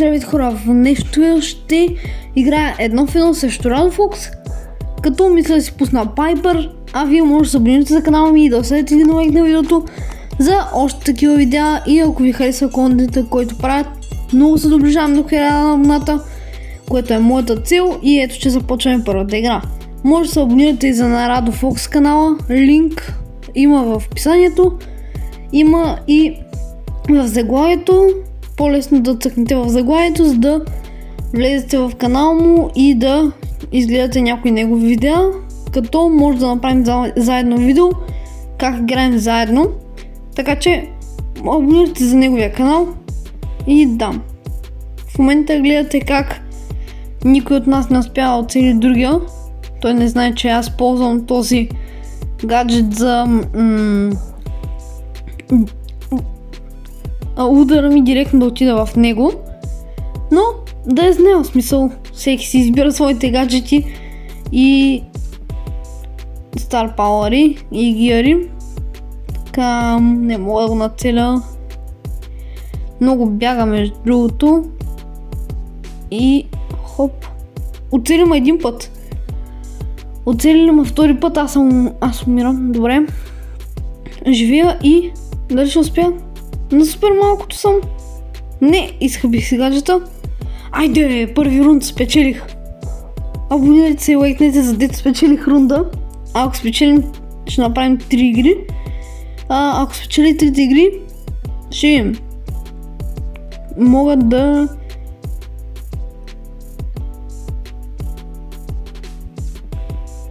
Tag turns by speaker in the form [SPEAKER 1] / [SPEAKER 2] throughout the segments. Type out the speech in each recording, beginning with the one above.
[SPEAKER 1] Здравейте хора, в днешното ще играя едно в едно срещу Rado Fox, като мисля да си пусна Пайпър, а вие може да се абонирате за канала ми и да оставите един лайк на видеото за още такива видеа и ако ви харесва контента, който правят, много се доближавам до 1000 на абоната, което е моята цел и ето че започваме първата игра. Може да се абонирате и за на Rado Fox канала, линк има в описанието, има и в заглавието. По-лесно да цъкнете в заглавието, за да влезете в канала му и да изгледате някои негови видеа, като може да направим заедно видео как играем заедно. Така че абонирайте за неговия канал и да. В момента гледате как никой от нас не успява да оцели другия. Той не знае, че аз ползвам този гаджет за удара ми директно да отида в него, но да е знаел смисъл, всеки си избира своите гаджети и Star Power и гиари. Така не мога да го нацеля, много бяга между другото и хоп, оцели ме един път, оцели ме втори път, аз умирам, добре, живея и дали ще успя? На супер малкото съм. Не, изхъбих си гаджета. Айде, първи рунд спечелих. Абонирайте се и лайкнете, за дето спечелих рунда. А ако спечелим, ще направим 3 игри. Ако спечели 3 игри, ще им могат да...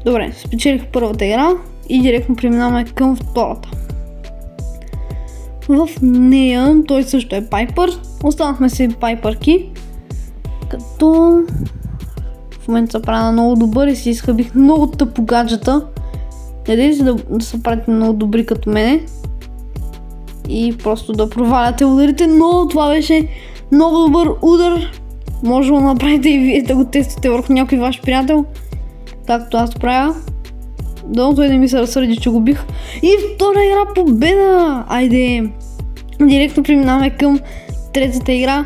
[SPEAKER 1] Добре, спечелих първата игра и директно преминаваме към втората. В нея той също е Пайпър. Останахме си Пайпърки. Като в момента се правя много добър и си изхъбих много тъпо гаджета. Надейте се да се правите много добри като мене. И просто да проваляте ударите, но това беше много добър удар. Може да го направите и вие да го тествате върху някой ваш приятел. Както аз правя. Дано той не ми се разсърди, че го бих. И втора игра победа! Айде! Директно преминаваме към третата игра.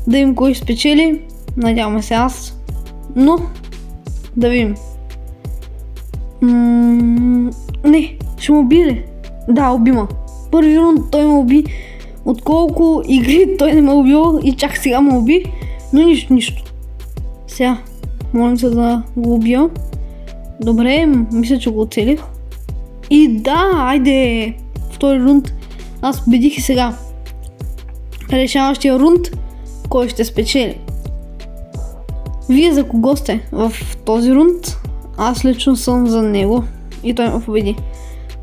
[SPEAKER 1] Да видим кой ще спечели. Надяваме се аз. Но да видим. Не, ще му уби ли? Да, убима. Първи рунд той ме уби. От колко игри той не ме убил и чак сега ме уби. Но нищо. Сега, молим се да го убия. Добре, мисля, че го оцелих. И да, айде! Втори рунд. Аз победих и сега. Решаващия рунд, кой ще спечели? Вие за кого сте в този рунд? Аз лично съм за него и той ме победи.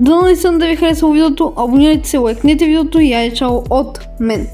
[SPEAKER 1] Дано наистина да ви харесва видеото, абонирайте се, лайкнете видеото и айде чао от мен.